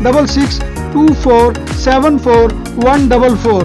6624741144।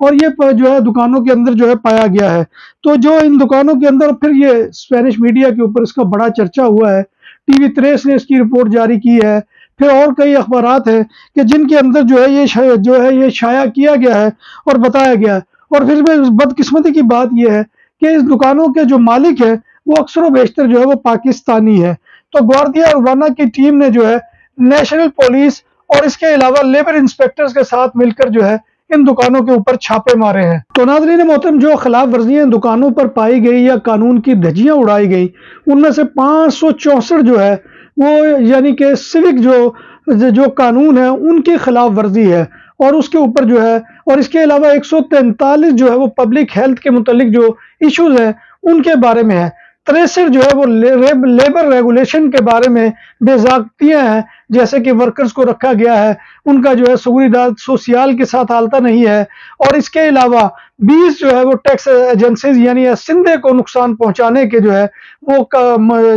اور یہ جو ہے دکانوں کے اندر جو ہے پایا گیا ہے۔ تو جو ان دکانوں کے اندر پھر یہ اسپینش میڈیا کے اوپر اس کا بڑا چرچا ہوا ہے، ٹی وی 23 نے اس کی رپورٹ جاری کی ہے، پھر اور کئی اخبارات ہیں کہ جن کے اندر جو ہے یہ شائع کیا گیا ہے اور بتایا گیا ہے۔ اور پھر بھی بدقسمتی کی بات یہ ہے کہ اس دکانوں کے جو مالک ہیں وہ اکثر و بیشتر جو ہے وہ پاکستانی ہے۔ تو گواردیا اربانہ کی ٹیم نے جو ہے نیشنل پولیس اور اس کے علاوہ لیبر انسپیکٹرز کے ساتھ مل کر جو ہے ان دکانوں کے اوپر چھاپے مارے ہیں۔ تو ناظرین محترم، جو خلاف ورزیاں دکانوں پر پائی گئی یا قانون کی دھجیاں اڑائی گئی، ان میں سے 564 جو ہے وہ یعنی کہ سوک جو قانون ہے ان کی خلاف ورزی ہے، اور اس کے اوپر جو ہے، اور اس کے علاوہ 143 جو ہے وہ پبلک ہیلتھ کے متعلق جو ایشوز ہیں ان کے بارے میں ہے۔ 63 جو ہے وہ لیبر ریگولیشن کے بارے میں بے ضابطیاں ہیں، جیسے کہ ورکرز کو رکھا گیا ہے، ان کا جو ہے سہولیات سوسیال کے ساتھ آلتا نہیں ہے، اور اس کے علاوہ 20 جو ہے وہ ٹیکس ایجنسیز یعنی سندے کو نقصان پہنچانے کے جو ہے وہ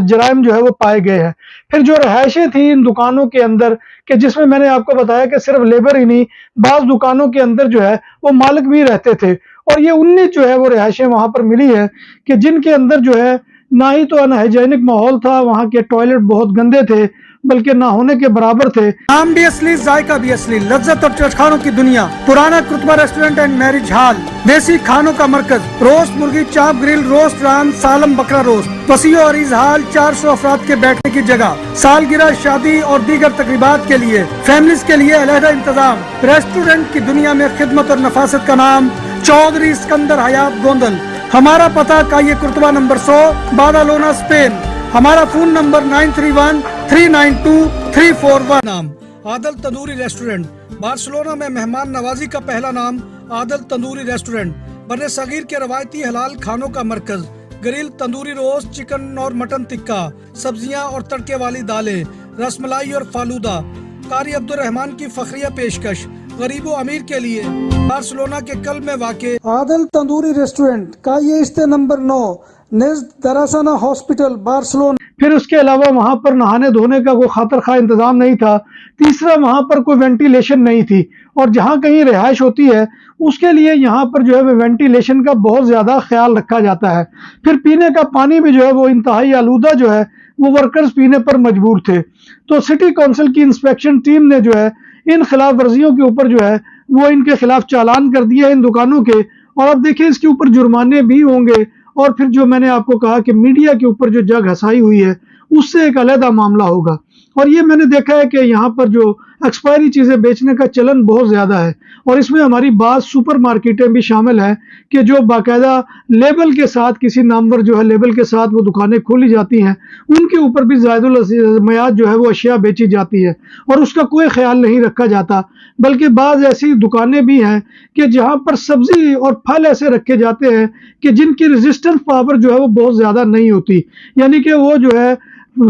جرائم جو ہے وہ پائے گئے ہیں۔ پھر جو رہائشیں تھیں ان دکانوں کے اندر، کہ جس میں نے آپ کو بتایا کہ صرف لیبر ہی نہیں، بعض دکانوں کے اندر جو ہے وہ مالک بھی رہتے تھے، اور یہ 19 جو ہے وہ رہائشیں وہاں پر ملی ہیں کہ جن کے اندر جو ہے نہ ہی تو انہائیجینک ماحول تھا، وہاں کے ٹوائلٹ بہت گندے تھے بلکہ نہ ہونے کے برابر تھے۔ نام بھی اصلی، ذائقہ بھی اصلی، لذت اور چٹخانوں کی دنیا، پرانا کرتبہ ریسٹورنٹ اینڈ میرج ہال، دیسی کھانوں کا مرکز، روسٹ مرغی، چاپ گرل، روسٹ ران، سالم بکرا روسٹ، وسیع و عریض ہال، 400 افراد کے بیٹھنے کی جگہ، سالگرہ، شادی اور دیگر تقریبات کے لیے، فیملیز کے لیے علیحدہ انتظام۔ ریسٹورنٹ کی دنیا میں خدمت اور نفاست کا نام چودھری اسکندر حیات گوندل۔ ہمارا پتہ کائیے کرتبہ نمبر 100، بادالونا، اسپین۔ ہمارا فون نمبر 9313923341۔ نام عادل تندوری ریسٹورنٹ، بارسلونا میں مہمان نوازی کا پہلا نام عادل تندوری ریسٹورنٹ، بر صغیر کے روایتی حلال کھانوں کا مرکز، گرل، تندوری روسٹ، چکن اور مٹن ٹکا، سبزیاں اور تڑکے والی دالیں، رس ملائی اور فالودہ۔ قاری عبدالرحمان کی فخریہ پیشکش، غریب و امیر کے لیے، بارسلونا کے قلب میں واقع عادل تندوری ریسٹورنٹ، کائیے استے نمبر 9، نزد دراسانہ ہاسپٹل، بارسلونا۔ پھر اس کے علاوہ وہاں پر نہانے دھونے کا کوئی خاطر خواہ انتظام نہیں تھا۔ تیسرا، وہاں پر کوئی وینٹیلیشن نہیں تھی، اور جہاں کہیں رہائش ہوتی ہے اس کے لیے یہاں پر جو ہے وینٹیلیشن کا بہت زیادہ خیال رکھا جاتا ہے۔ پھر پینے کا پانی بھی جو ہے وہ انتہائی آلودہ جو ہے وہ ورکرز پینے پر مجبور تھے۔ تو سٹی کونسل کی انسپیکشن ٹیم نے جو ہے ان خلاف ورزیوں کے اوپر جو ہے وہ ان کے خلاف چالان کر دیے ان دکانوں کے، اور اب دیکھیں اس کے اوپر جرمانے بھی ہوں گے، اور پھر جو میں نے آپ کو کہا کہ میڈیا کے اوپر جو جگ ہسائی ہوئی ہے اس سے ایک علیحدہ معاملہ ہوگا۔ اور یہ میں نے دیکھا ہے کہ یہاں پر جو ایکسپائری چیزیں بیچنے کا چلن بہت زیادہ ہے، اور اس میں ہماری بعض سپر مارکیٹیں بھی شامل ہیں کہ جو باقاعدہ لیبل کے ساتھ، کسی نامور جو ہے لیبل کے ساتھ وہ دکانیں کھولی جاتی ہیں، ان کے اوپر بھی زائد المیعاد جو ہے وہ اشیاء بیچی جاتی ہے، اور اس کا کوئی خیال نہیں رکھا جاتا۔ بلکہ بعض ایسی دکانیں بھی ہیں کہ جہاں پر سبزی اور پھل ایسے رکھے جاتے ہیں کہ جن کی ریزسٹنس پاور جو ہے وہ بہت زیادہ نہیں ہوتی، یعنی کہ وہ جو ہے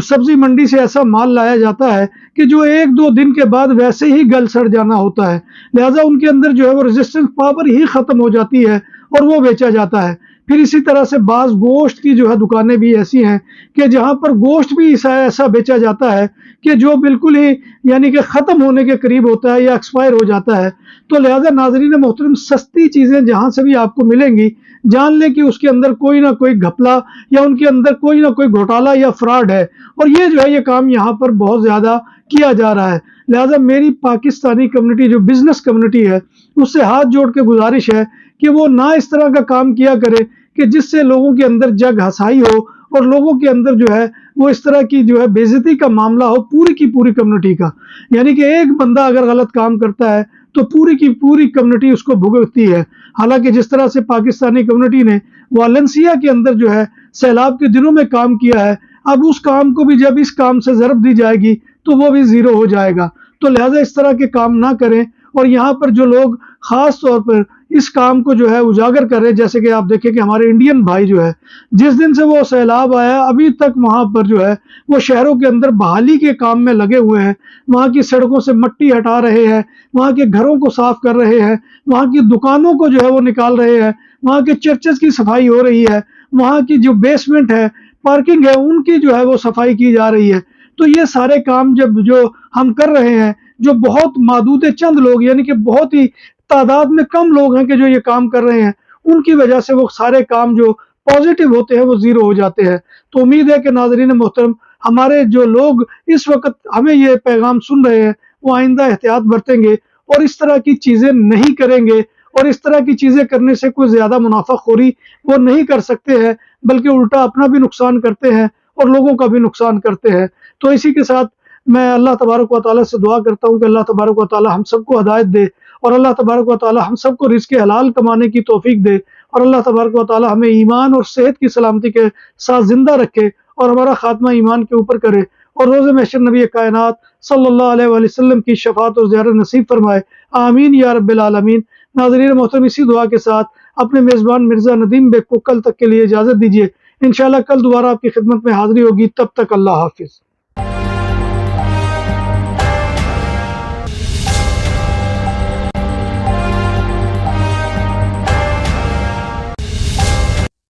سبزی منڈی سے ایسا مال لایا جاتا ہے کہ جو 1-2 دن کے بعد ویسے ہی گل سڑ جانا ہوتا ہے، لہٰذا ان کے اندر جو ہے وہ ریزسٹنس پاور ہی ختم ہو جاتی ہے اور وہ بیچا جاتا ہے۔ پھر اسی طرح سے بعض گوشت کی جو ہے دکانیں بھی ایسی ہیں کہ جہاں پر گوشت بھی ایسا بیچا جاتا ہے کہ جو بالکل ہی یعنی کہ ختم ہونے کے قریب ہوتا ہے یا ایکسپائر ہو جاتا ہے۔ تو لہٰذا ناظرین محترم، سستی چیزیں جہاں سے بھی آپ کو ملیں گی، جان لیں کہ اس کے اندر کوئی نہ کوئی گھپلا یا ان کے اندر کوئی نہ کوئی گھوٹالا یا فراڈ ہے، اور یہ جو ہے یہ کام یہاں پر بہت زیادہ کیا جا رہا ہے۔ لہٰذا میری پاکستانی کمیونٹی جو بزنس کمیونٹی ہے اس سے ہاتھ جوڑ کے گزارش ہے کہ وہ نہ اس طرح کا کام کیا کرے کہ جس سے لوگوں کے اندر جگ ہسائی ہو، اور لوگوں کے اندر جو ہے وہ اس طرح کی جو ہے بے عزتی کا معاملہ ہو پوری کی پوری کمیونٹی کا، یعنی کہ ایک بندہ اگر غلط کام کرتا ہے تو پوری کی پوری کمیونٹی اس کو بھگتتی ہے۔ حالانکہ جس طرح سے پاکستانی کمیونٹی نے والنسیا کے اندر جو ہے سیلاب کے دنوں میں کام کیا ہے، اب اس کام کو بھی جب اس کام سے ضرب دی جائے گی تو وہ بھی زیرو ہو جائے گا۔ تو لہٰذا اس طرح کے کام نہ کریں، اور یہاں پر جو لوگ خاص طور پر اس کام کو جو ہے اجاگر کر رہے ہیں، جیسے کہ آپ دیکھیں کہ ہمارے انڈین بھائی جو ہے جس دن سے وہ سیلاب آیا ابھی تک وہاں پر جو ہے وہ شہروں کے اندر بحالی کے کام میں لگے ہوئے ہیں، وہاں کی سڑکوں سے مٹی ہٹا رہے ہیں، وہاں کے گھروں کو صاف کر رہے ہیں، وہاں کی دکانوں کو جو ہے وہ نکال رہے ہیں، وہاں کے چرچز کی صفائی ہو رہی ہے، وہاں کی جو بیسمنٹ ہے، پارکنگ ہے، ان کی جو ہے وہ صفائی کی جا رہی ہے۔ تو یہ سارے کام جو ہم کر رہے ہیں، جو بہت محدود چند لوگ یعنی کہ بہت ہی تعداد میں کم لوگ ہیں کہ جو یہ کام کر رہے ہیں، ان کی وجہ سے وہ سارے کام جو پازیٹیو ہوتے ہیں وہ زیرو ہو جاتے ہیں۔ تو امید ہے کہ ناظرین محترم، ہمارے جو لوگ اس وقت ہمیں یہ پیغام سن رہے ہیں وہ آئندہ احتیاط برتیں گے اور اس طرح کی چیزیں نہیں کریں گے، اور اس طرح کی چیزیں کرنے سے کوئی زیادہ منافع خوری وہ نہیں کر سکتے ہیں، بلکہ الٹا اپنا بھی نقصان کرتے ہیں اور لوگوں کا بھی نقصان کرتے ہیں۔ تو اسی کے ساتھ میں اللہ تبارک و تعالیٰ سے دعا کرتا ہوں کہ اللہ تبارک و تعالیٰ ہم سب کو ہدایت دے، اور اللہ تبارک و تعالیٰ ہم سب کو رزق حلال کمانے کی توفیق دے، اور اللہ تبارک و تعالیٰ ہمیں ایمان اور صحت کی سلامتی کے ساتھ زندہ رکھے اور ہمارا خاتمہ ایمان کے اوپر کرے، اور روز محشر نبی کائنات صلی اللہ علیہ وآلہ وسلم کی شفاعت اور زیارت نصیب فرمائے، آمین یا رب العالمین۔ ناظرین محترم، اسی دعا کے ساتھ اپنے میزبان مرزا ندیم بیگ کو کل تک کے لیے اجازت دیجیے۔ انشاءاللہ کل دوبارہ آپ کی خدمت میں حاضری ہوگی، تب تک اللہ حافظ۔